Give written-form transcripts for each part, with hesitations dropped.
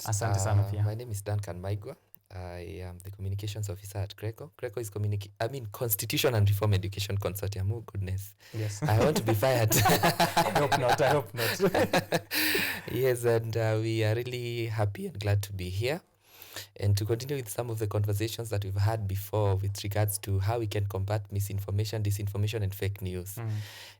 Asante sana pia. My name is Duncan Maigua. I am the communications officer at CRECO. CRECO is Constitution and Reform Education Consortium. Oh, goodness. Yes. I want to be fired. I hope not. Yes, and we are really happy and glad to be here and to continue with some of the conversations that we've had before with regards to how we can combat misinformation, disinformation, and fake news.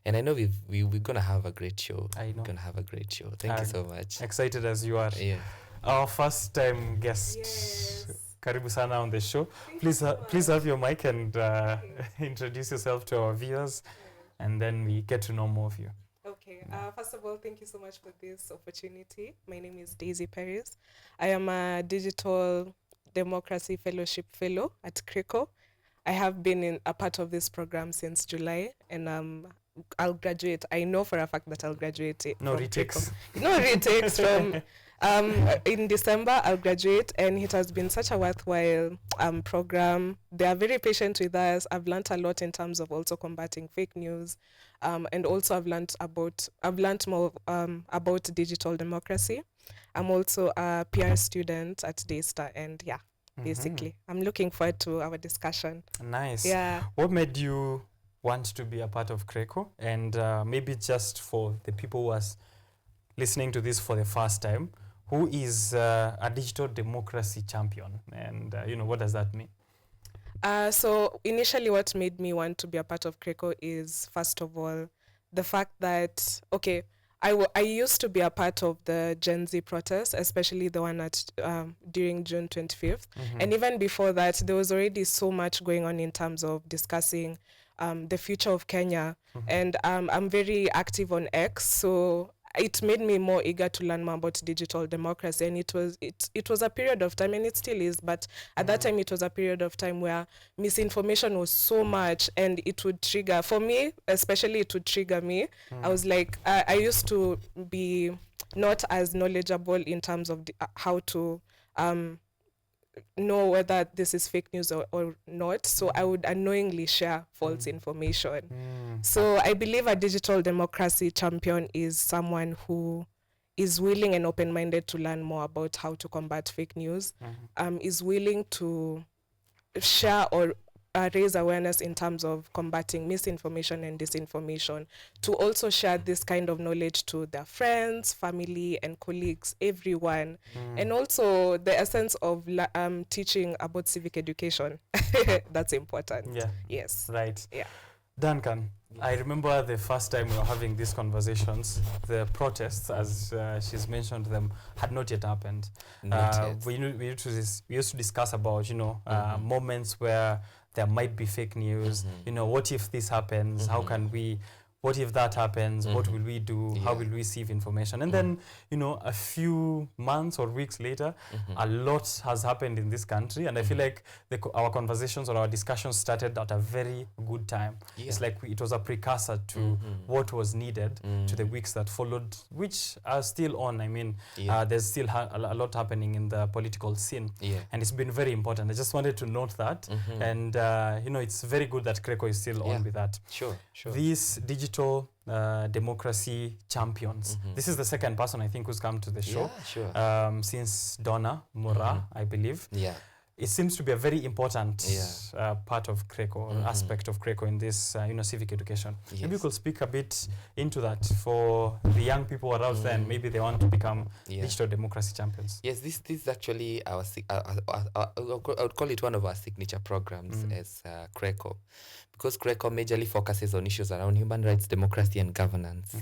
And I know we're going to have a great show. I know. We're going to have a great show. Thank you so much. Excited as you are. Yeah. Our first time guest. Yes. Karibu sana on the show. Please have your mic and introduce yourself to our viewers, and then we get to know more of you. Okay. First of all, thank you so much for this opportunity. My name is Daisy Paris. I am a Digital Democracy Fellowship Fellow at CRECO. I have been a part of this program since July, and I'll graduate. I know for a fact that I'll graduate. No retakes. No retakes from... in December, I'll graduate, and it has been such a worthwhile program. They are very patient with us. I've learned a lot in terms of also combating fake news, and also I've learned more about digital democracy. I'm also a PR student at Daystar, and basically, I'm looking forward to our discussion. Nice. Yeah. What made you want to be a part of CRECO? And maybe just for the people who are listening to this for the first time, who is a digital democracy champion, and what does that mean? So initially what made me want to be a part of CRECO is, first of all, the fact that, I used to be a part of the Gen Z protests, especially the one at during June 25th. And even before that, there was already so much going on in terms of discussing the future of Kenya. And I'm very active on X, so it made me more eager to learn more about digital democracy. And it was a period of time, and it still is, but at that time it was a period of time where misinformation was so much, and it would trigger, for me especially, it would trigger me. I was like, I used to be not as knowledgeable in terms of how to know whether this is fake news or not, so I would unknowingly share false information. So I believe a digital democracy champion is someone who is willing and open-minded to learn more about how to combat fake news, is willing to share or raise awareness in terms of combating misinformation and disinformation, to also share this kind of knowledge to their friends, family, and colleagues, everyone. And also the essence of teaching about civic education. That's important. Yeah. Yes. Right. Yeah. Duncan, I remember the first time we were having these conversations, the protests, as she's mentioned them, had not yet happened. We used to discuss about, moments where there might be fake news. What if this happens? How can we? What if that happens? What will we do? How will we receive information? And then, a few months or weeks later, a lot has happened in this country. And I feel like our conversations or our discussions started at a very good time. Yeah. It's like it was a precursor to what was needed to the weeks that followed, which are still on. I mean, there's still a lot happening in the political scene. Yeah. And it's been very important. I just wanted to note that. And, it's very good that CRECO is still on with that. Sure. These digital democracy champions. This is the second person I think who's come to the show. Yeah, sure. Since Donna Mura, I believe. Yeah. It seems to be a very important part of CRECO, aspect of CRECO in this, civic education. Yes. Maybe you could speak a bit into that for the young people around there, and maybe they want to become digital democracy champions. Yes, this is actually our, I would call it one of our signature programs as CRECO, because CRECO majorly focuses on issues around human rights, democracy, and governance.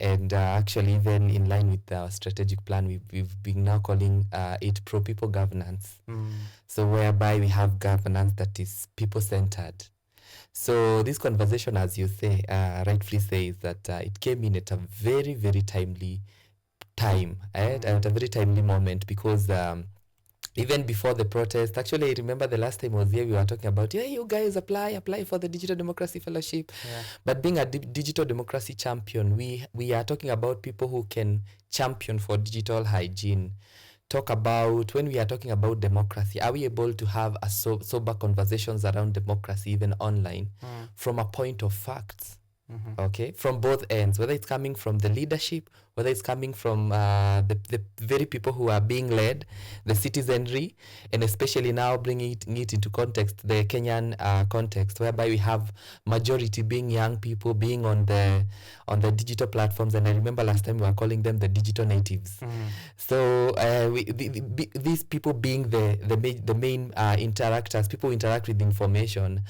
And actually, then in line with our strategic plan, we've been now calling it pro-people governance. So whereby we have governance that is people-centered. So this conversation, as you say, rightfully say, is that it came in at a very, very timely time, at a very timely moment, because even before the protest, actually, I remember the last time I was here, we were talking about, you guys apply for the Digital Democracy Fellowship. Yeah. But being a digital democracy champion, we are talking about people who can champion for digital hygiene. Talk about, when we are talking about democracy, are we able to have a sober conversations around democracy, even online, from a point of facts? Okay, from both ends, whether it's coming from the leadership whether it's coming from the very people who are being led, the citizenry, and especially now bringing it into context, the Kenyan context, whereby we have majority being young people being on the digital platforms. And I remember last time we were calling them the digital natives. So these people being the main interactors, people who interact with information,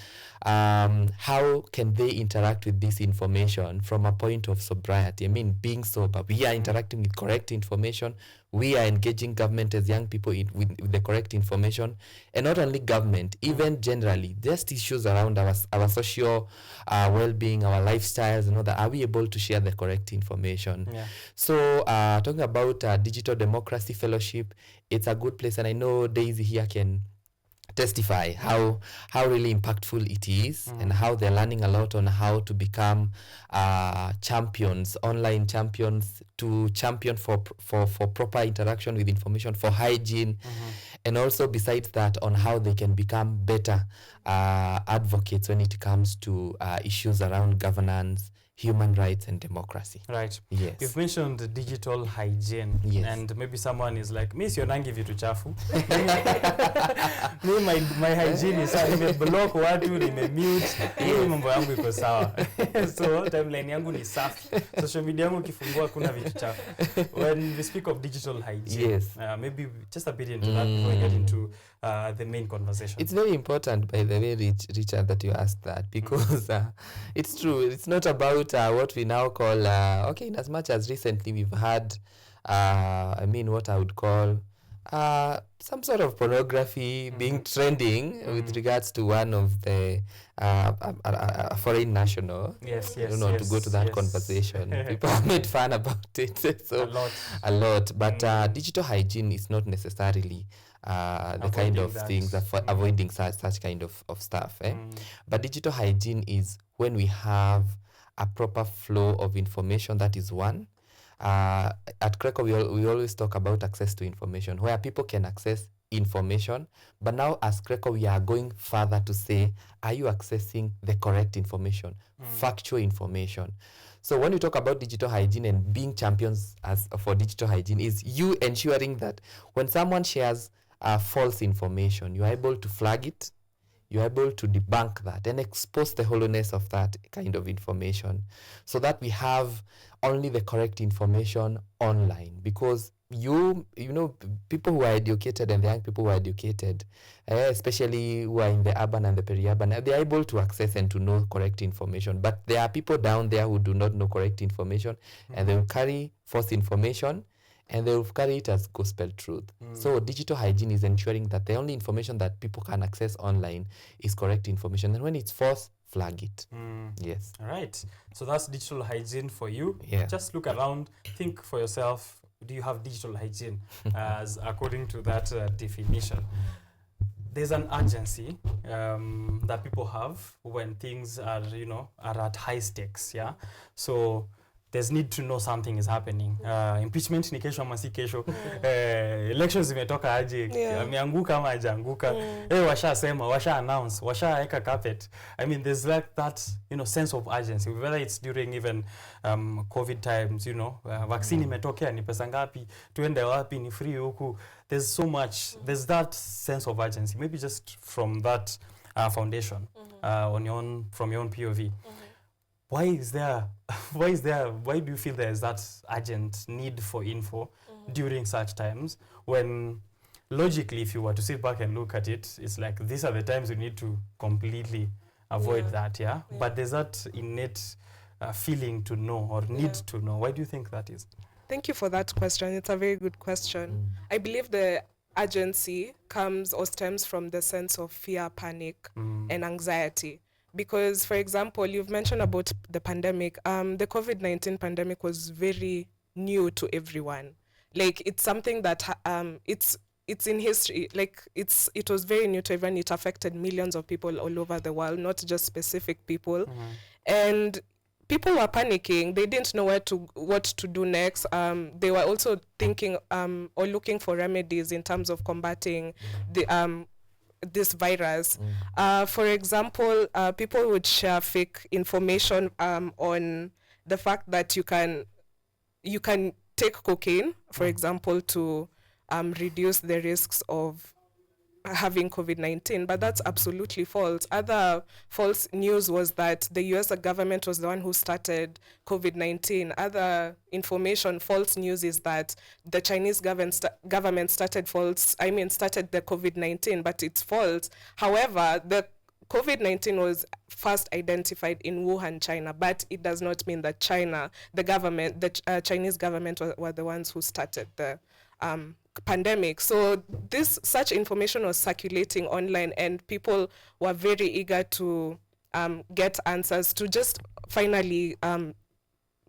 how can they interact with this information from a point of sobriety? I mean, being sober, we are interacting with correct information, we are engaging government as young people with the correct information, and not only government, even generally, just issues around our social well-being, our lifestyles, and all that. Are we able to share the correct information? So talking about Digital Democracy Fellowship, it's a good place, and I know Daisy here can testify how really impactful it is, and how they're learning a lot on how to become champions, online champions, to champion for proper interaction with information, for hygiene, and also besides that, on how they can become better advocates when it comes to issues around governance, human rights, and democracy. Right. Yes. You've mentioned digital hygiene. Yes. And maybe someone is like, mi sionangi vitu chafu. My hygiene is nimeblock watu, nimemute. Hii mambo yangu iko sawa. So timeline yangu ni safi. Social media yangu kifungua kuna vitu chafu. When we speak of digital hygiene, yes, maybe just a bit into that before we get into the main conversation. It's very important, by the way, Richard, that you asked that, because it's true. It's not about what we now call, okay, in as much as recently we've had, what I would call some sort of pornography being trending with regards to one of the foreign national. Yes, I don't know to go to that conversation. People have made fun about it. So a lot. But digital hygiene is not necessarily the kind of that things, avoiding such kind of stuff. But digital hygiene is when we have a proper flow of information. That is one. At CRECO, we always talk about access to information, where people can access information. But now as CRECO, we are going further to say, are you accessing the correct information, factual information? So when we talk about digital hygiene and being champions for digital hygiene, is you ensuring that when someone shares false information, you are able to flag it, you are able to debunk that and expose the hollowness of that kind of information, so that we have only the correct information online. Because you know, people who are educated and the young people who are educated, especially who are in the urban and the peri-urban, they are able to access and to know correct information. But there are people down there who do not know correct information, and they will carry false information, and they will carry it as gospel truth. So digital hygiene is ensuring that the only information that people can access online is correct information. And when it's false, flag it. Yes. All right. So that's digital hygiene for you. Yeah. Just look around, think for yourself, do you have digital hygiene as according to that definition? There's an urgency that people have when things are, are at high stakes. Yeah. So there's need to know something is happening. Impeachment ni kesho ama si kesho. Elections zimetoka aje, ameanguka ama hajaanguka. Washasema, washa announce, washaeka carpet. I mean, there's like that, sense of urgency. Whether it's during even COVID times, vaccine imetokea, ni pesa ngapi, tuende wapi, ni free huku. There's so much, there's that sense of urgency. Maybe just from that foundation, from your own POV. Why do you feel there is that urgent need for info during such times, when logically, if you were to sit back and look at it, it's like these are the times you need to completely avoid that, yeah? But there's that innate feeling to know or need to know. Why do you think that is? Thank you for that question. It's a very good question. I believe the urgency comes or stems from the sense of fear, panic, and anxiety. Because, for example, you've mentioned about the pandemic. The COVID-19 pandemic was very new to everyone. Like, it's something that it's in history. Like, it was very new to everyone. It affected millions of people all over the world, not just specific people. And people were panicking. They didn't know what to do next. They were also thinking or looking for remedies in terms of combating this virus. For example, people would share fake information on the fact that you can you can take cocaine, for example, to reduce the risks of having COVID-19, but that's absolutely false. Other false news was that the US government was the one who started COVID-19. Other information, false news, is that the Chinese government started the COVID-19, but it's false. However, the COVID-19 was first identified in Wuhan, China, but it does not mean that China, the government, the Chinese government were the ones who started the pandemic. So such information was circulating online, and people were very eager to get answers, to just finally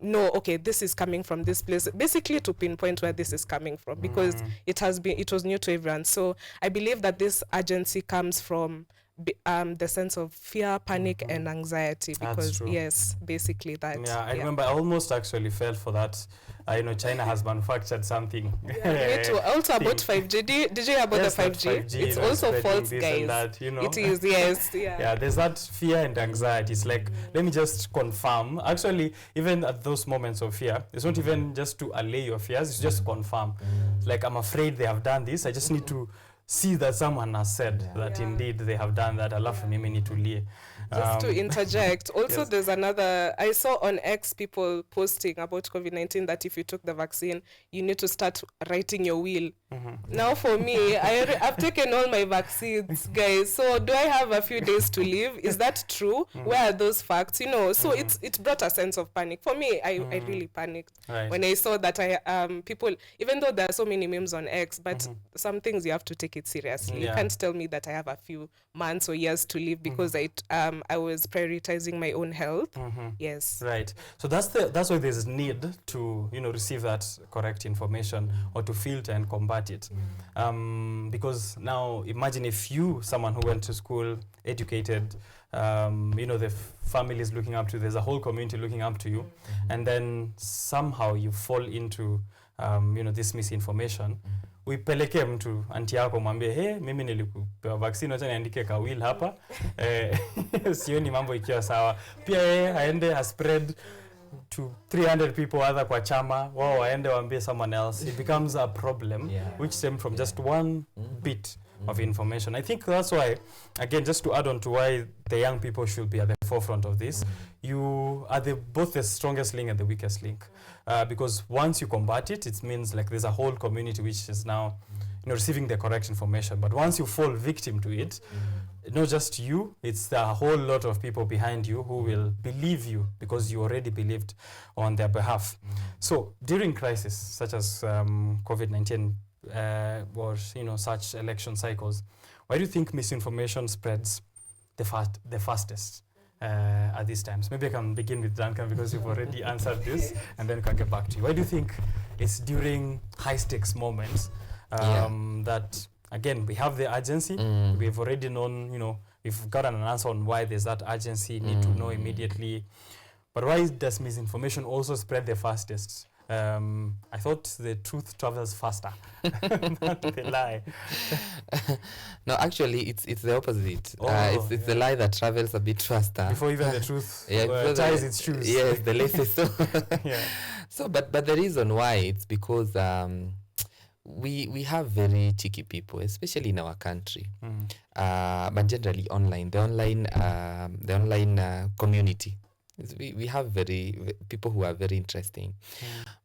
know, okay, this is coming from this place, basically to pinpoint where this is coming from, because it was new to everyone. So I believe that this urgency comes from the sense of fear, panic, and anxiety, because yes, basically that. Yeah, I remember I almost actually fell for that. China has manufactured something. Yeah, me too. Also about 5G. Did you hear about the 5G? It's also false, guys. That, It is, yes. Yeah. Yeah, there's that fear and anxiety. It's like, let me just confirm. Actually, even at those moments of fear, it's not even just to allay your fears, it's just confirm. Like, I'm afraid they have done this. I just need to see that someone has said that indeed they have done that. Alafu mimi nitulie. Just to interject, also yes. There's another, I saw on X people posting about COVID-19 that if you took the vaccine, you need to start writing your will. Now for me, I've taken all my vaccines, guys, so do I have a few days to live? Is that true? Where are those facts? So it brought a sense of panic. For me, I really panicked when I saw that people, even though there are so many memes on X, but some things you have to take it seriously. You can't tell me that I have a few months or years to live because I was prioritizing my own health. Yes. Right. So that's why there's need to receive that correct information or to filter and combat it. Because now imagine if someone who went to school, educated, the family is looking up to you, there's a whole community looking up to you, and then somehow you fall into this misinformation. Uipeleke mtu anti yako mwambie mimi nilikupewa vaccine, acha niandike ka will hapa sioni mambo ikiwa sawa. Pia aende spread to 300 people other kwa chama, wao waende waambie someone else. It becomes a problem which stems from just one bit of information. I think that's why, again, just to add on to why the young people should be at the forefront of this, you are both the strongest link and the weakest link. Because once you combat it, it means like there's a whole community which is now receiving the correct information. But once you fall victim to it, not just you, it's a whole lot of people behind you who will believe you because you already believed on their behalf. So during crises such as COVID-19 or such election cycles, why do you think misinformation spreads the fastest at these times? Maybe I can begin with Duncan because you've already answered this, and then we can get back to you. Why do you think it's during high-stakes moments that, again, we have the urgency, we've already known, we've gotten an answer on why there's that urgency, need to know immediately, but why does misinformation also spread the fastest? I thought the truth travels faster than the lie. No, actually, it's the opposite. It's the lie that travels a bit faster. Before even the truth ties its shoes. Yes, the latest. So, but the reason why, it's because we have very cheeky people, especially in our country, but generally online. The online community. We have people who are very interesting,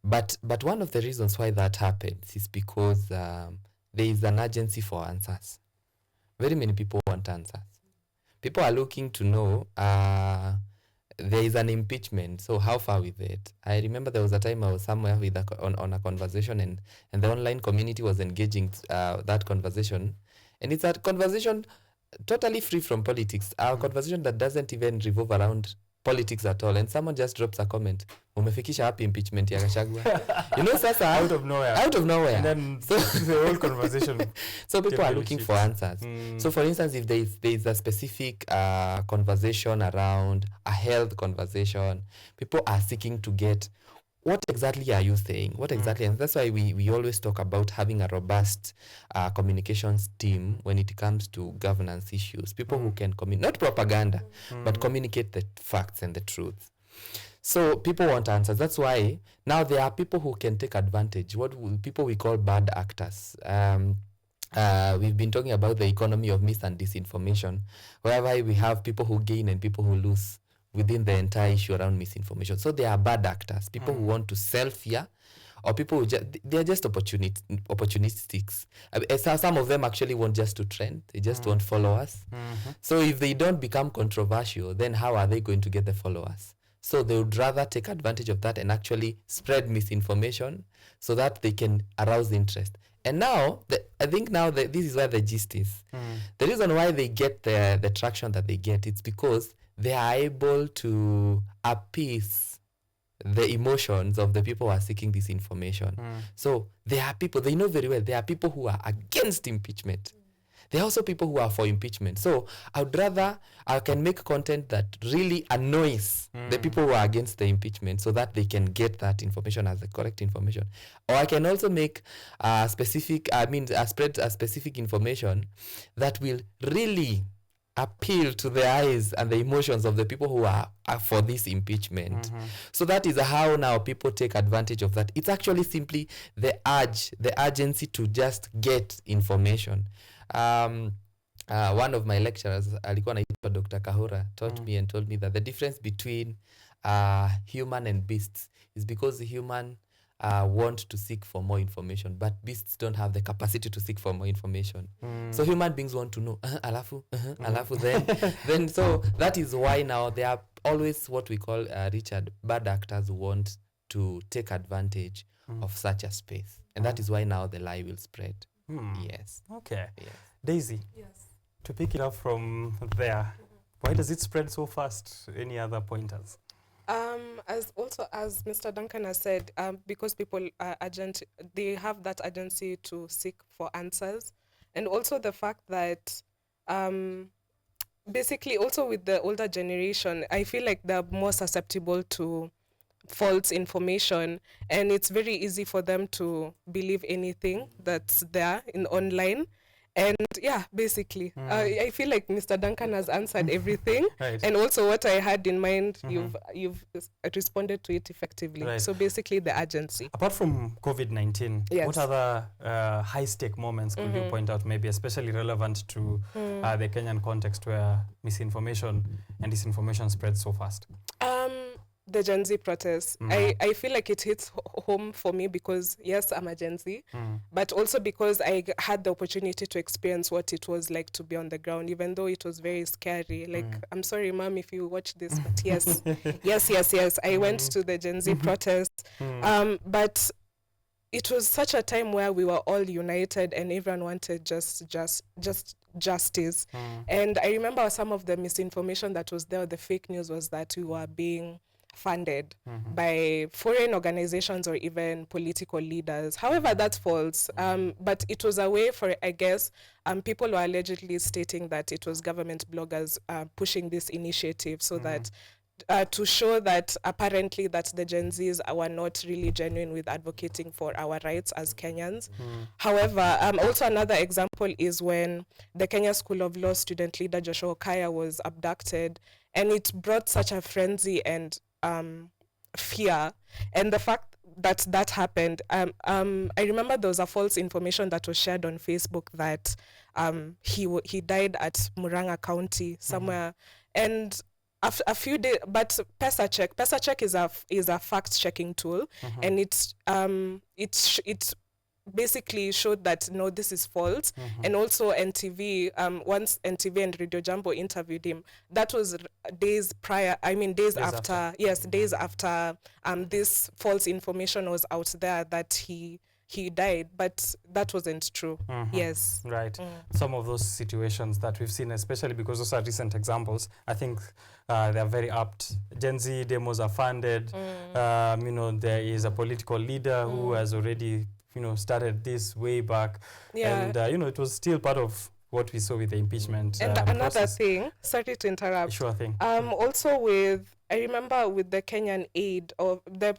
but one of the reasons why that happens is because there is an urgency for answers. Very many people want answers. People are looking to know there is an impeachment, so how far with it? I remember there was a time I was somewhere with on a conversation, and the online community was engaging that conversation, and it's a conversation totally free from politics, a conversation that doesn't even revolve around politics at all, and someone just drops a comment, umefikisha happy impeachment ya Gachagua. Sasa out of nowhere, and then the whole conversation. So people are looking for answers. So for instance, if there is a specific conversation around a health conversation, people are seeking to get, what exactly are you saying? What exactly? And that's why we always talk about having a robust communications team when it comes to governance issues. People who can not propaganda, but communicate the facts and the truth. So people want answers. That's why now there are people who can take advantage. People we call bad actors. We've been talking about the economy of mis and disinformation, whereby we have people who gain and people who lose within the entire issue around misinformation. So there are bad actors, people who want to sell fear, or people who they're just opportunistics. Some of them actually want just to trend. They just want followers. So if they don't become controversial, then how are they going to get the followers? So they would rather take advantage of that and actually spread misinformation so that they can arouse interest. And now, I think now that this is where the gist is. The reason why they get the traction that they get, it's because they are able to appease the emotions of the people who are seeking this information. So there are people, they know very well, there are people who are against impeachment. There are also people who are for impeachment. So I can make content that really annoys the people who are against the impeachment so that they can get that information as the correct information. Or I can also make spread a specific information that will really appeal to the eyes and the emotions of the people who are for this impeachment. So that is how now people take advantage of that. It's actually simply the urgency to just get information. One of my lecturers, alikuwa anaitwa Dr. Kahura, taught me and told me that the difference between human and beasts is because human want to seek for more information, but beasts don't have the capacity to seek for more information. So human beings want to know, alafu then so that is why now there are always what we call bad actors who want to take advantage of such a space, and that is why now the lie will spread. Yes. Okay. Yes. Daisy. Yes. To pick it up from there, why does it spread so fast? Any other pointers? As Mr. Duncan has said, because people are urgent, they have that urgency to seek for answers, and also the fact that basically also with the older generation, I feel like they're more susceptible to false information, and it's very easy for them to believe anything that's there in online. And yeah, basically, I feel like Mr. Duncan has answered everything, Right. and also what I had in mind, you've responded to it effectively. Right. So basically, the urgency. Apart from COVID-19, Yes. what other high-stake moments could you point out, maybe especially relevant to the Kenyan context where misinformation and disinformation spread so fast? The Gen Z protests. I feel like it hits home for me because, yes, I'm a Gen Z, but also because I had the opportunity to experience what it was like to be on the ground, even though it was very scary. Like, I'm sorry, Mom, if you watch this, but yes, yes. I went to the Gen Z protests, but it was such a time where we were all united and everyone wanted just justice. And I remember some of the misinformation that was there, the fake news was that we were being funded by foreign organizations or even political leaders. However, that's false. But it was a way for, I guess, people were allegedly stating that it was government bloggers pushing this initiative so that to show that apparently that the Gen Zs were not really genuine with advocating for our rights as Kenyans. However, also another example is when the Kenya School of Law student leader Joshua Kaya was abducted, and it brought such a frenzy and fear. And the fact that happened, I remember there was a false information that was shared on Facebook that he died at Murang'a County somewhere, and after a few days, but PesaCheck is a fact checking tool, and it basically showed that no, this is false. And also NTV, once NTV and Radio Jambo interviewed him, that was days after this false information was out there that he died, but that wasn't true. Yes. Right. Some of those situations that we've seen, especially because those are recent examples, I think they're very apt. Gen Z demos are funded. There is a political leader who has already started this way back. And it was still part of what we saw with the impeachment and another process. thing, sorry to interrupt. Sure thing. Also I remember with the Kenyan aid, or the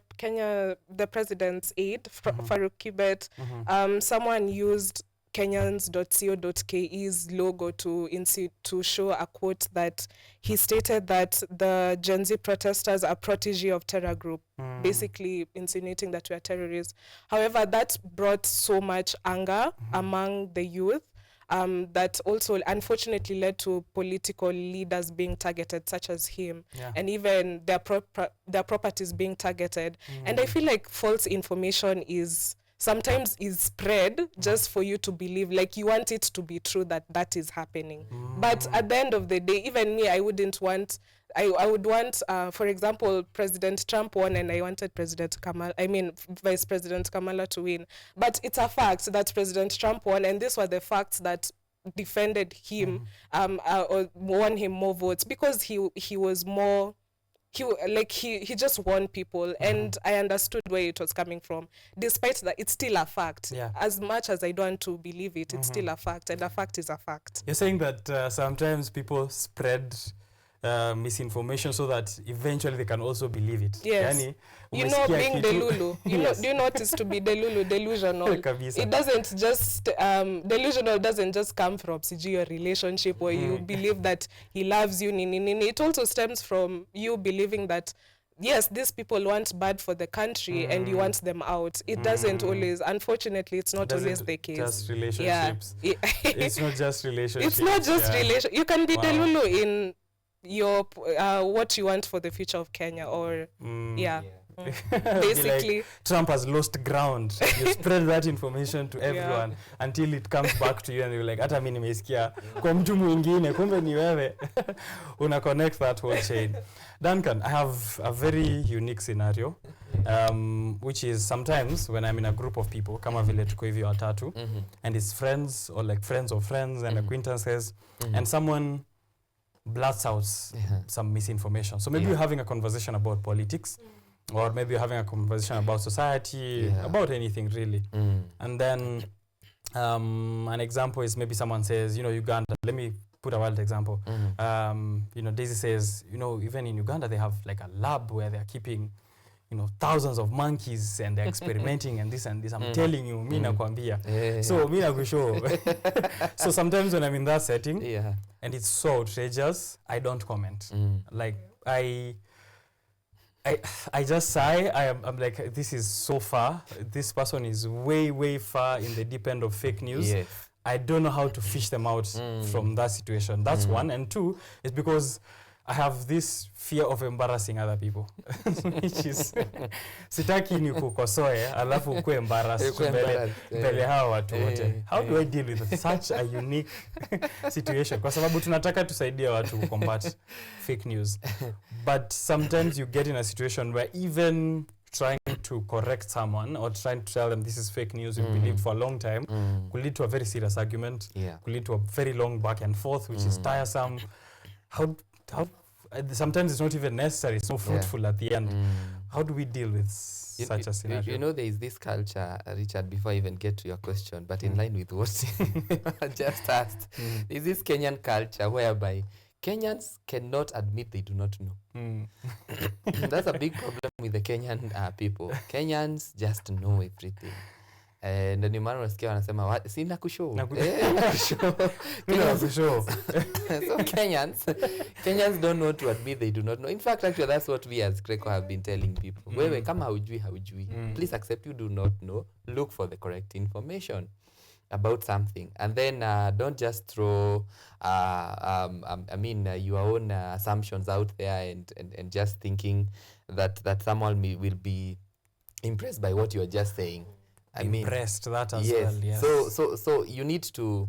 president's aid, Farouk Kibet, someone used Kenyans.co.ke's logo to show a quote that he stated that the Gen Z protesters are protege of terror group, basically insinuating that we are terrorists. However, that brought so much anger among the youth that also unfortunately led to political leaders being targeted, such as him, and even their properties being targeted. And I feel like false information sometimes is spread just for you to believe, like you want it to be true that is happening. But at the end of the day, even me, I would want, for example, President Trump won and I wanted Vice President Kamala to win. But it's a fact that President Trump won, and these were the facts that defended him or won him more votes, because he was more, he just won people, and I understood where it was coming from. Despite that, it's still a fact. As much as I don't want to believe it, it's still a fact, and a fact is a fact. You're saying that sometimes people spread misinformation so that eventually they can also believe it. Yes. Yani, being delulu. Do you notice to be delusional? It doesn't just delusional doesn't just come from your relationship where you believe that he loves you. It also stems from you believing that yes, these people want bad for the country and you want them out. It doesn't always, unfortunately, it's not always the case. Just relationships. It's not just relationships. It's not just relationships. You can be delulu in your what you want for the future of Kenya, or basically like, Trump has lost ground. You spread that information to everyone until it comes back to you and you're like, hata mimi nimesikia kwa mtu mwingine, kumbe ni wewe. Una connect that whole chain. Duncan, I have a very unique scenario, which is sometimes when I'm in a group of people, kama vile tuko hivi watatu, and it's friends or like friends of friends and acquaintances, and someone blasts out some misinformation. So maybe you're having a conversation about politics, or maybe you're having a conversation about society, about anything really. And then an example is maybe someone says, Uganda, let me put a wild example. Daisy says, even in Uganda, they have like a lab where they're keeping, thousands of monkeys and they're experimenting and this and this. I'm telling you, mi nakwambia. So mi nakushow. So sometimes when I'm in that setting, and it's so outrageous, I don't comment. Like I just sigh. I'm like, this is so far. This person is way, way far in the deep end of fake news. I don't know how to fish them out from that situation. That's one. And two is because I have this fear of embarrassing other people. Which is, sitaki ni kukosoe, alafu ukue embarrassed mbele hawa watu wote. How do I deal with such a unique situation? Kwa sababu tunataka tusaidia watu combat fake news. But sometimes you get in a situation where even trying to correct someone or trying to tell them this is fake news you've believed for a long time could lead to a very serious argument, could lead to a very long back and forth, which is tiresome. How sometimes it's not even necessary, it's so fruitful at the end. How do we deal with such a scenario? There is this culture, Richard, before I even get to your question, but in line with what I just asked, is this Kenyan culture whereby Kenyans cannot admit they do not know. That's a big problem with the Kenyan people. Kenyans just know everything. And then man unasikia wanasema sina kushow. So Kenyans don't know to admit they do not know. In fact, actually that's what we as CRECO have been telling people. Wewe kama haujui. Please accept you do not know. Look for the correct information about something, and then don't just throw your own assumptions out there and just thinking that someone will be impressed by what you are just saying. Impressed that as well, yes. So you need to,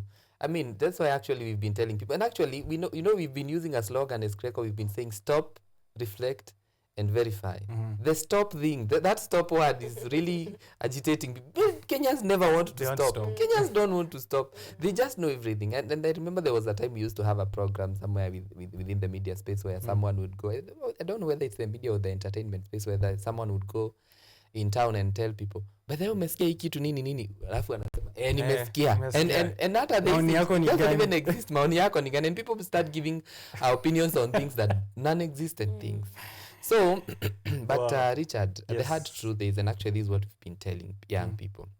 that's why actually we've been telling people, and actually we know we've been using a slogan as CRECO. We've been saying stop, reflect, and verify. The stop thing, that stop word is really agitating. Kenyans never want to stop. Kenyans don't want to stop. They just know everything. And I remember there was a time we used to have a program somewhere within the media space where someone would go, I don't know whether it's the media or the entertainment space, where someone would go in town and tell people, but then umesikia hiki kitu nini, alafu anasema nimesikia, and that doesn't even exist. Maoni yako ni gani? And people start giving opinions on things that non-existent things. So, but Richard, the hard truth is, and actually this is what we've been telling young people,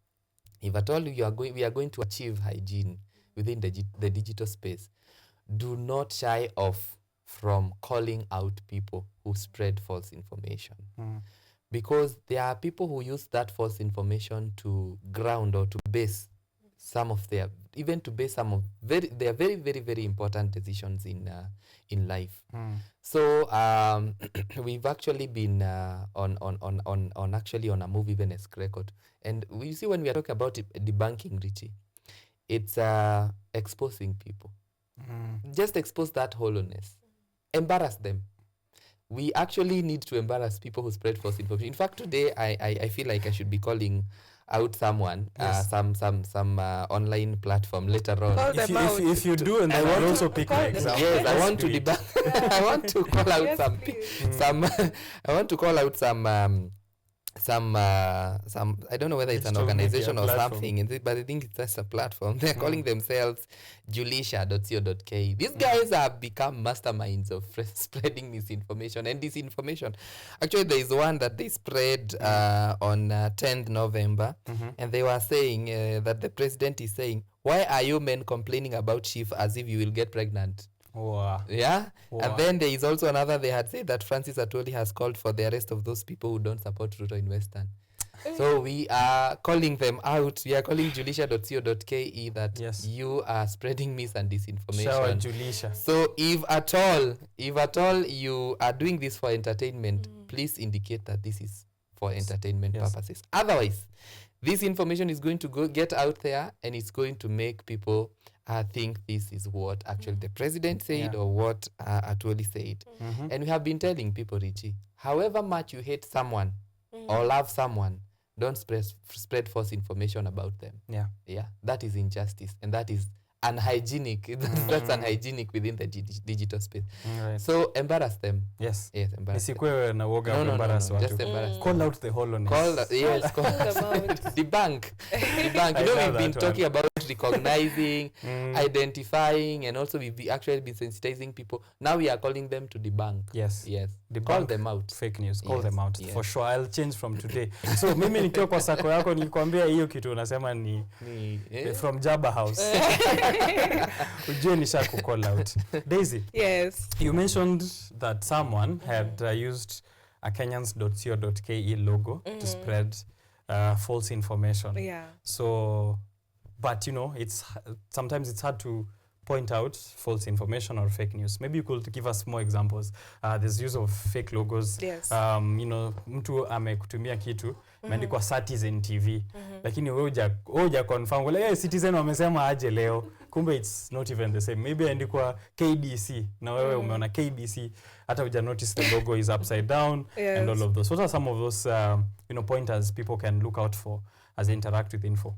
if at all we are going to achieve hygiene within the digital space, do not shy off from calling out people who spread false information. Because there are people who use that false information to ground or to base some of their, even to base some of their very, very, very important decisions in life. So we've actually been on a move even as CRECO. And we see when we are talking about debunking, Richie, it's exposing people. Just expose that hollowness. Embarrass them. We actually need to embarrass people who spread false information. In fact, today I feel like I should be calling out someone, some online platform later on. If you do, and I will also pick my example. Yes, I want to debunk. I want to call out some. I want to call out some I don't know whether it's an organization or something, but I think it's just a platform. They're calling themselves julisha.co.ke. These guys have become masterminds of spreading misinformation and disinformation. Actually, there is one that they spread on 10th November, and they were saying that the president is saying, why are you men complaining about chief as if you will get pregnant? Wow. Yeah. Wow. And then there is also another, they had said that Francis Atwoli has called for the arrest of those people who don't support Ruto in Western. So we are calling them out. We are calling julisha.co.ke that you are spreading mis and disinformation. Shower Julisha. So if at all you are doing this for entertainment, please indicate that this is for entertainment purposes. Otherwise, this information is going to get out there, and it's going to make people think this is what actually the president said or what Atwoli said. And we have been telling people, Richie, however much you hate someone or love someone, don't spread false information about them. Yeah, that is injustice, and that is unhygienic. That's unhygienic within the digital space. Right. So embarrass them. Yes, embarrass them. No, just embarrass them. Call out the hollowness. Call them out. Debunk. You know, we've been talking about recognizing, identifying, and also we've actually been sensitizing people. Now we are calling them to debunk. Yes. Debunk. Call them out. Fake news. Call them out. For sure. I'll change from today. So mimi nikiwa kwa sako yako nilikwambia hiyo kitu unasema ni from Jabba House. Ujue nishaku call out. Daisy. Yes. You mentioned that someone had used a Kenyans.co.ke logo to spread false information. Yeah. So, but you know, sometimes it's hard to point out false information or fake news. Maybe you could give us more examples. There's use of fake logos. Yes. You know, mtu amekutumia kitu imeandikwa Citizen TV, lakini wewe huja confirm wala Citizen wamesema aje leo, kumbe it's not even the same. Maybe andikwa KDC na wewe umeona KBC, hata huja notice the logo is upside down. And all of those. What are some of those pointers people can look out for as they interact with info?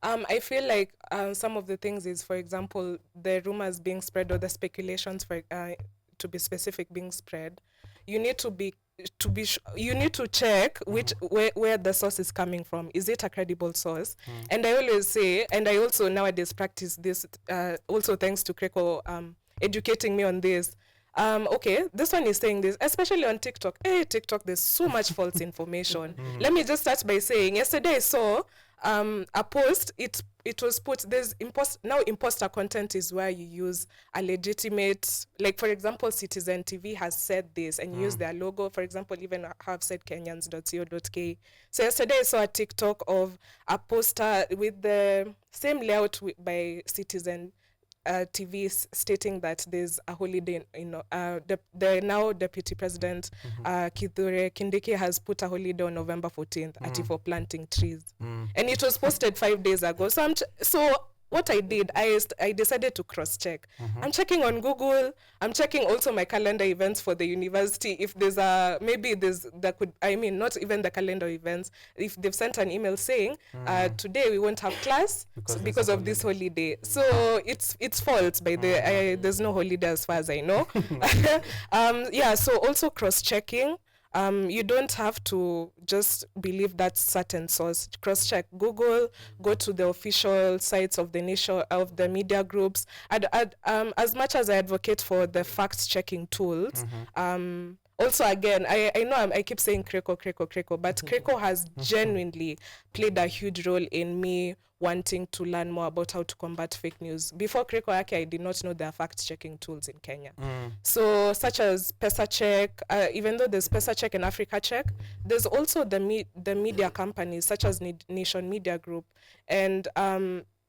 I feel like some of the things is, for example, the rumors being spread or the speculations, for to be specific, being spread. You need you need to check where the source is coming from. Is it a credible source? And I always say, and I also nowadays practice this, also thanks to CRECO educating me on this. Okay, this one is saying this, especially on TikTok. TikTok, there's so much false information. Let me just start by saying, yesterday I saw a post, it was put, there's imposter content is where you use a legitimate, like for example, Citizen TV has said this and use their logo, for example, even have said Kenyans.co.ke. So yesterday I saw a TikTok of a poster with the same layout by Citizen TV stating that there's a holiday, the now Deputy President Kithure Kindiki has put a holiday on November 14th for planting trees. And it was posted 5 days ago. So what I did, I decided to cross-check. I'm checking on Google. I'm checking also my calendar events for the university. If there's not even the calendar events. If they've sent an email saying, today we won't have class because of this holiday. So it's false. There's no holiday as far as I know. So also cross-checking. You don't have to just believe that certain source. Cross-check Google, go to the official sites of the media groups. As much as I advocate for the fact-checking tools, also, again, I know I keep saying CRECO, but CRECO has genuinely played a huge role in me wanting to learn more about how to combat fake news. Before CRECO, I did not know there are fact-checking tools in Kenya. So, such as PesaCheck, even though there's PesaCheck and Africa Check, there's also the media companies such as Nation Media Group, and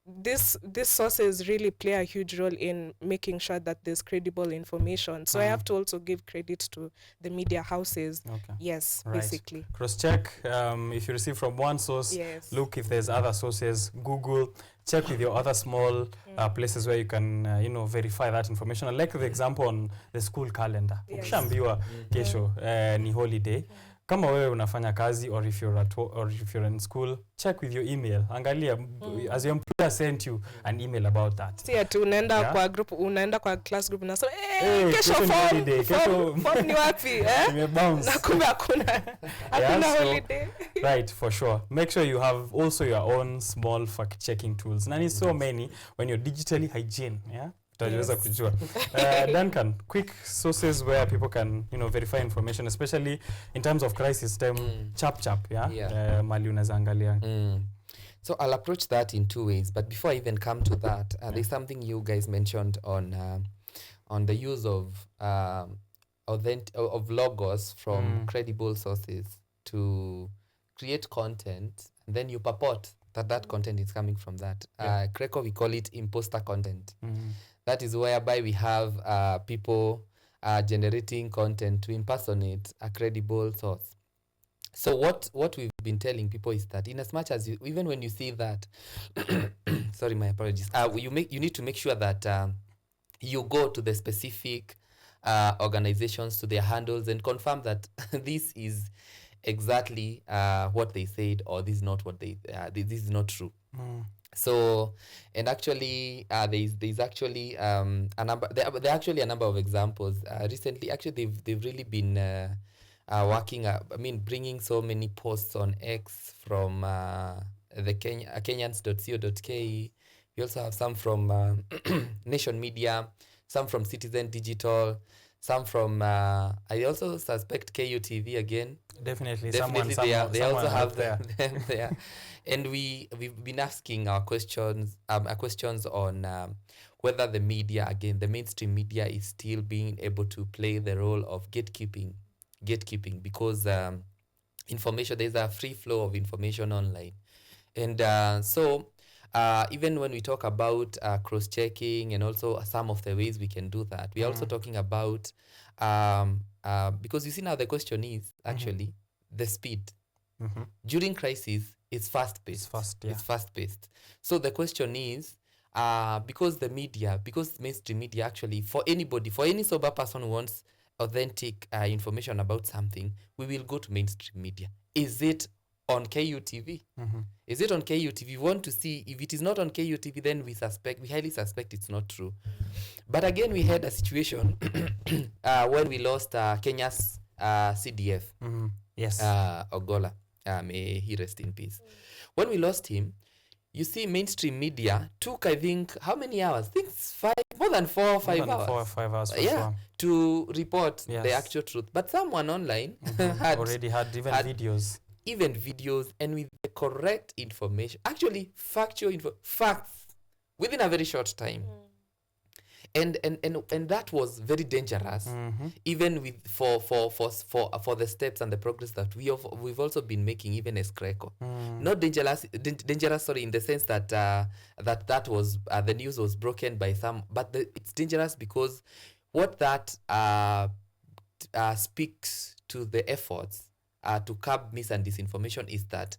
these sources really play a huge role in making sure that there's credible information. So I have to also give credit to the media houses. Okay. Yes, right. basically. Cross-check. If you receive from one source, look if there's other sources. Google. Check with your other small places where you can, verify that information. I like the example on the school calendar. Ukishaambiwa kesho ni holiday. Kama wewe unafanya kazi, or if you're in school, check with your email. Angalia, as your employer sent you an email about that. See, unaenda kwa group, unaenda kwa class group, unasema kesho form ni wapi? Nimebounce. Na kumbe hakuna holiday. Right, for sure. Make sure you have also your own small fact-checking tools. And it's so many when you're digitally hygiene, yeah? Kujua. Duncan, quick sources where people can, verify information, especially in terms of crisis time, chap, yeah? Mali unaweza angalia. So I'll approach that in two ways, but before I even come to that, there's something you guys mentioned on the use of logos from credible sources to create content, and then you purport that content is coming from that. CRECO, we call it imposter content. That is whereby we have people generating content to impersonate a credible source. So what we've been telling people is that in as much as even when you see that, sorry, my apologies, you need to make sure that you go to the specific organizations, to their handles, and confirm that this is exactly what they said, or this is not what this is not true. So, and actually, there's actually a number. There are actually a number of examples. Recently, actually, they've really been working. Bringing so many posts on X from the Kenyans.co.ke. We also have some from Nation Media, some from Citizen Digital, some from. I also suspect KUTV again. Definitely they also have them there. And we've been asking our questions on whether the media, again, the mainstream media, is still being able to play the role of gatekeeping, because information, there's a free flow of information online. And so even when we talk about cross-checking and also some of the ways we can do that, we're also talking about, because you see now the question is actually the speed. During crisis, it's fast-paced. It's fast-paced. So the question is, because mainstream media, actually, for any sober person who wants authentic information about something, we will go to mainstream media. Is it on KUTV? Is it on KUTV? We want to see. If it is not on KUTV, then we highly suspect it's not true. But again, we had a situation when we lost Kenya's CDF. Yes. Ogola. May he rest in peace. When we lost him, you see, mainstream media took, I think, how many hours? I think more than 4 or 5 hours. 4 or 5 hours for sure. Sure. To report the actual truth. But someone online had videos. Even videos, and with the correct information, actually facts, within a very short time. And that was very dangerous, even with for the steps and the progress that we've also been making, even as CRECO. Not dangerous, in the sense that that was the news was broken by some, but it's dangerous because what that speaks to the efforts to curb mis and disinformation is that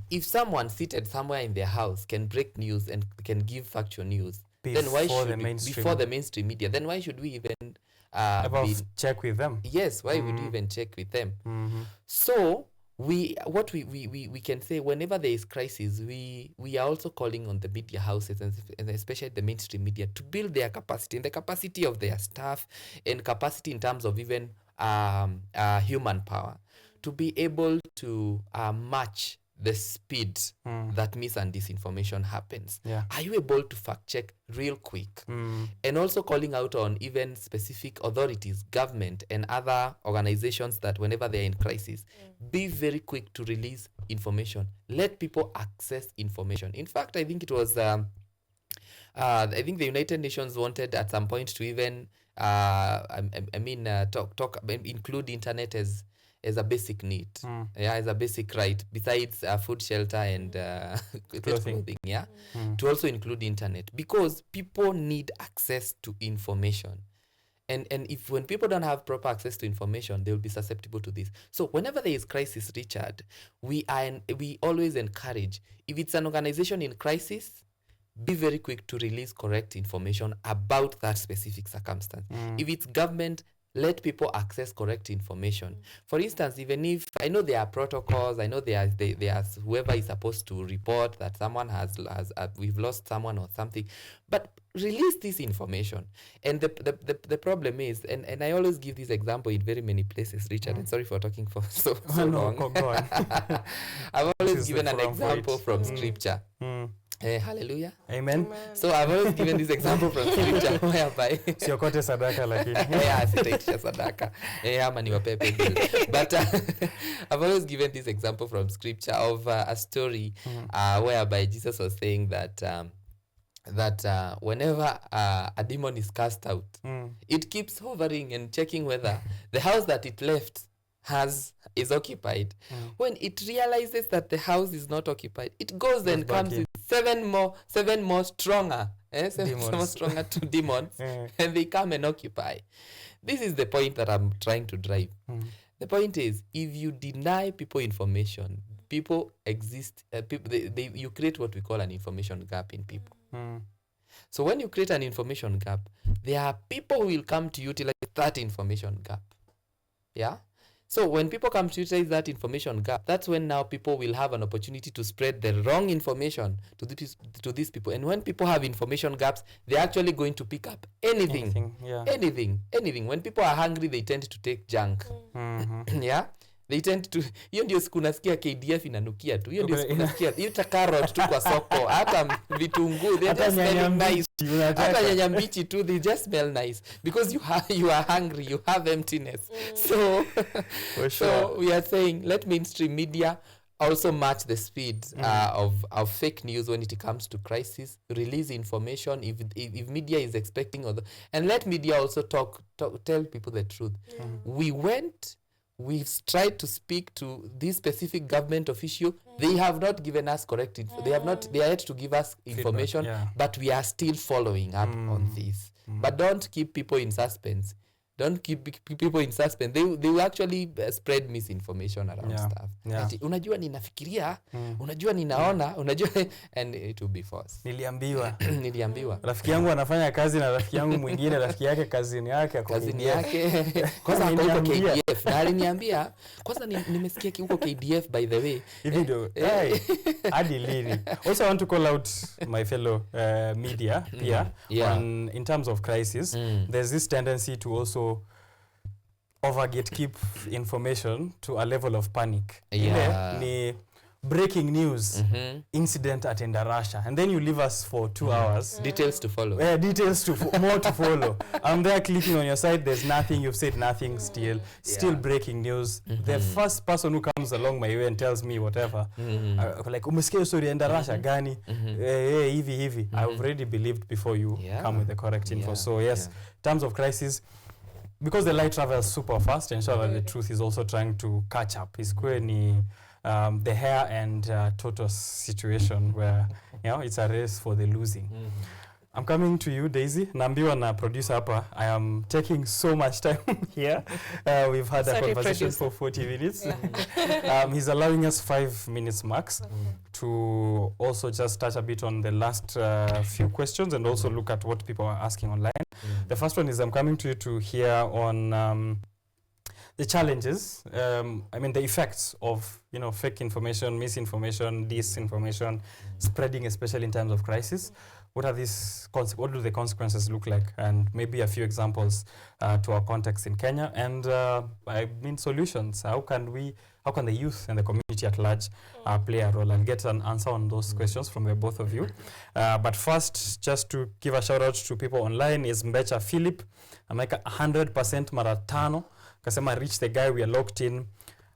if someone seated somewhere in their house can break news and can give factual news, then why should before the mainstream media, then why should we even check with them? Yes, why would we even check with them? So we can say, whenever there is crisis, we are also calling on the media houses and especially the mainstream media to build their capacity, and the capacity of their staff, and capacity in terms of even human power, to be able to match the speed that mis and disinformation happens. Yeah. Are you able to fact check real quick? And also calling out on even specific authorities, government and other organizations that whenever they're in crisis, be very quick to release information. Let people access information. In fact, I think it was I think the United Nations wanted at some point to even include internet as a basic need, as a basic right, besides food, shelter, and clothing, to also include internet, because people need access to information. And if when people don't have proper access to information, they will be susceptible to this. So whenever there is crisis, Richard, we always encourage, if it's an organization in crisis, be very quick to release correct information about that specific circumstance. If it's government, let people access correct information. For instance, even if I know there are protocols, I know there's whoever is supposed to report that someone we've lost someone or something, but release this information. And the problem is, and I always give this example in very many places, Richard, and sorry for talking for so long. Go on. I've always given an example from scripture. Hallelujah. Amen. So I've always given this example from scripture whereby siokote sadaka lakini sitaitisha sadaka ama niwapepe bill. But I've always given this example from scripture of a story whereby Jesus was saying that whenever a demon is cast out, it keeps hovering and checking whether the house that it left is occupied. When it realizes that the house is not occupied, it goes and comes with seven more stronger, more stronger two demons, and they come and occupy. This is the point that I'm trying to drive. The point is, if you deny people information, people exist. You create what we call an information gap in people. So when you create an information gap, there are people who will come to utilize that information gap. Yeah. So when people come to utilize that information gap, that's when now people will have an opportunity to spread the wrong information to these people. And when people have information gaps, they're actually going to pick up anything. When people are hungry, they tend to take junk. Yeah. They tend to, hiyo ndio siku nasikia KDF inanukia tu. Hiyo ndio siku nasikia, hiyo carrot tu kwa soko, hata vitunguu, they just smell nice. Hata nyanya mbichi tu, they just smell nice because you are hungry, you have emptiness. So we are saying, let mainstream media also match the speed of fake news when it comes to crisis. Release information if media is expecting and let media also tell people the truth. We've tried to speak to this specific government official. They have not given us correct info. They are yet to give us information, but we are still following up on this. But don't keep people in suspense. Don't keep people in suspense. They will actually spread misinformation around stuff. Unajua ninafikiria, unajua ninaona, unajua, and it will be false. Niliambiwa. Rafiki yangu anafanya kazi na rafiki yangu mwingine, rafiki yake kazini yake kwanza huko KDF. Na aliniambia kwanza nimesikia huko KDF by the way. Hivi ndio. Hadi lini. Also I want to call out my fellow media here in terms of crisis. There's this tendency to also overgatekeep information to a level of panic. Ni breaking news, incident at Russia, and then you leave us for 2 hours. Details to follow. More to follow. I'm there clicking on your site, there's nothing, you've said nothing, still breaking news. The first person who comes along my way and tells me whatever, like, umesikia story enda Russia gani? Hivi. I've already believed before you come with the correct info. So yes, in terms of crisis, because the light travels super fast, and that the truth is also trying to catch up. It's the hare and tortoise situation where it's a race for the losing. I'm coming to you, Daisy. Naambiwa na producer hapa, I am taking so much time here. We've had a conversation for 40 minutes. He's allowing us 5 minutes max to also just touch a bit on the last few questions and also look at what people are asking online. The first one is I'm coming to you to hear on the challenges, the effects of fake information, misinformation, disinformation, spreading, especially in times of crisis. what are these what do the consequences look like, and maybe a few examples to our context in Kenya, and I mean solutions. How can the youth and the community at large play a role, and get an answer on those questions from the both of you. But first, just to give a shout out to people online, is Mbecha Philip, ameweka 100% mara 5, kasema reach the guy, we are locked in.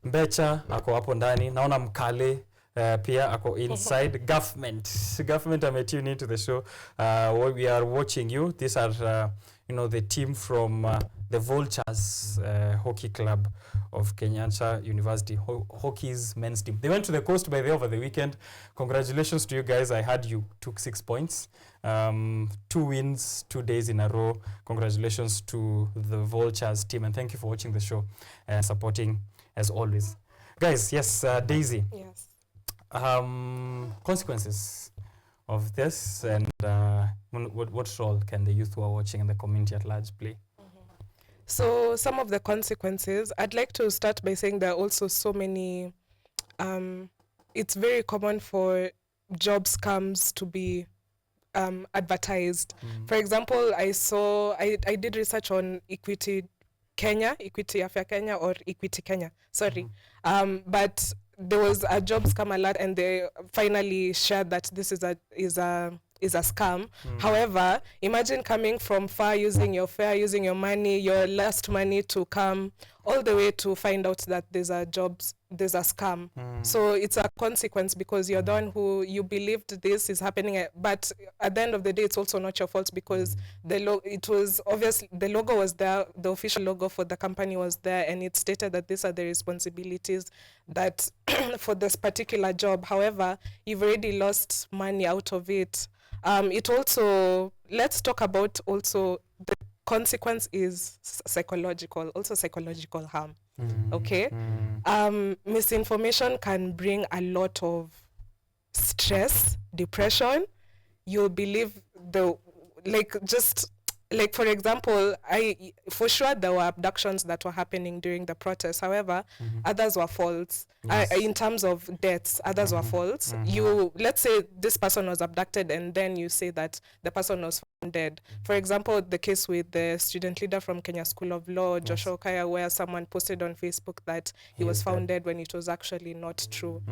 Mbecha ako hapo ndani, naona Mkale pia ako inside. Government are tuned into the show. We are watching you. These are the team from the Vultures hockey club of Kenyatta University hockey's men's team. They went to the coast by the over the weekend. Congratulations to you guys. I heard you took 6 points. 2 wins 2 days in a row. Congratulations to the Vultures team, and thank you for watching the show and supporting as always. Guys, yes, Daisy. Yes. Consequences of this, and what role can the youth who are watching and the community at large play? So some of the consequences, I'd like to start by saying there are also so many, it's very common for job scams to be advertised. For example, I did research on Equity Afya Kenya, or Equity Kenya, sorry. But there was a job scam alert, and they finally shared that this is a scam. However, imagine coming from far, using your fare, using your money, your last money, to come all the way to find out that there's a scam. So it's a consequence, because you're the one who you believed this is happening, but at the end of the day, it's also not your fault, because it was obvious the logo was there, the official logo for the company was there, and it stated that these are the responsibilities that for this particular job. However, you've already lost money out of it. It also, let's talk about also the consequence is psychological harm. Okay. Misinformation can bring a lot of stress, depression. You'll believe for example, for sure there were abductions that were happening during the protest. However, others were false. Yes. In terms of deaths, others were false. Let's say this person was abducted, and then you say that the person was found dead. For example, the case with the student leader from Kenya School of Law, Joshua Kaya, where someone posted on Facebook that he was found dead when it was actually not true.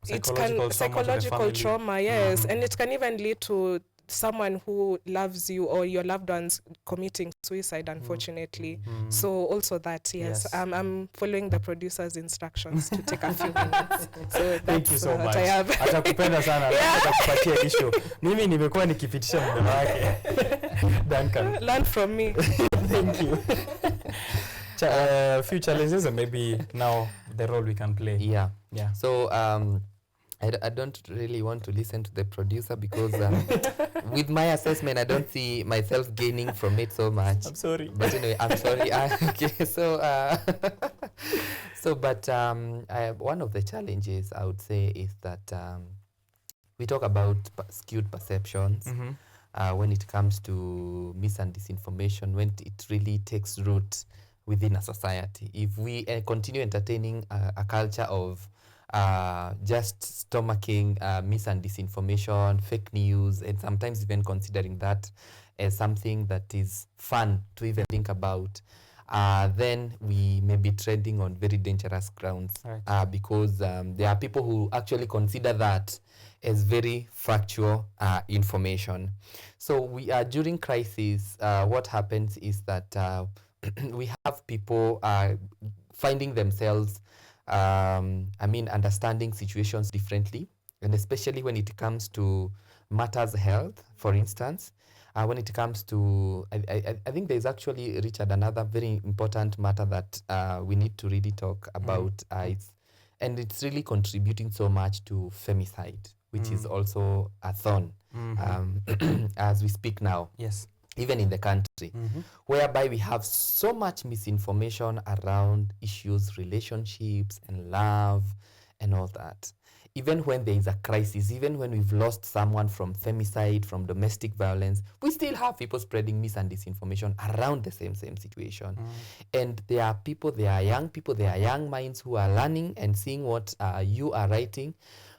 Psychological trauma, yes. And it can even lead to someone who loves you or your loved ones committing suicide, unfortunately. So also that, yes. I'm following the producer's instructions to take a few minutes. So thank you so much. Atakupenda sana. Atakupatia issue. Mimi nimekuwa nikipitisha mdomo wake. Duncan. Learn from me. Thank you. Few challenges, and maybe now the role we can play. Yeah. So I don't really want to listen to the producer, because with my assessment, I don't see myself gaining from it so much. I'm sorry. But anyway, I'm sorry. Okay, so one of the challenges I would say is that we talk about skewed perceptions when it comes to mis and disinformation, when it really takes root within a society. If we continue entertaining a culture of just stomaching mis and disinformation, fake news, and sometimes even considering that as something that is fun to even think about, then we may be treading on very dangerous grounds. Right. Because there are people who actually consider that as very factual information. So we are during crisis. What happens is that we have people finding themselves understanding situations differently, and especially when it comes to matters health, for instance. When it comes to, I think there's actually, Richard, another very important matter that we need to really talk about, and it's really contributing so much to femicide, which is also a thorn as we speak now. Yes. Even in the country, whereby we have so much misinformation around issues, relationships, and love, and all that. Even when there is a crisis, even when we've lost someone from femicide, from domestic violence, we still have people spreading mis and disinformation around the same situation. And there are people, there are young people, there are young minds who are learning and seeing what you are writing.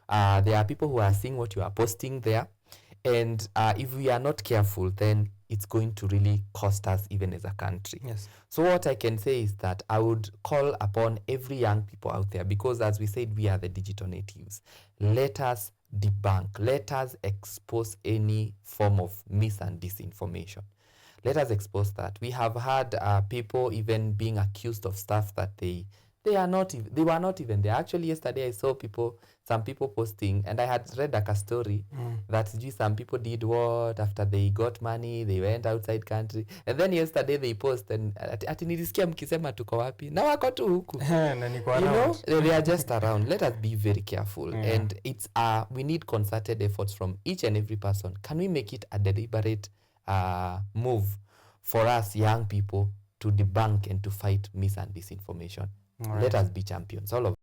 There are people who are seeing what you are posting there. And if we are not careful, then it's going to really cost us even as a country. Yes. So what I can say is that I would call upon every young people out there, because as we said, we are the digital natives. Let us debunk, let us expose any form of mis and disinformation. Let us expose that. We have had people even being accused of stuff that they were not even there. Actually, yesterday I saw some people posting, and I had read a story that some people did what after they got money, they went outside country, and then yesterday they post and ati nilisikia mkisema tuko wapi na wako tu huku. You know, they are just around. Let us be very careful. And it's we need concerted efforts from each and every person. Can we make it a deliberate move for us young people to debunk and to fight mis and disinformation? Let us be champions, all of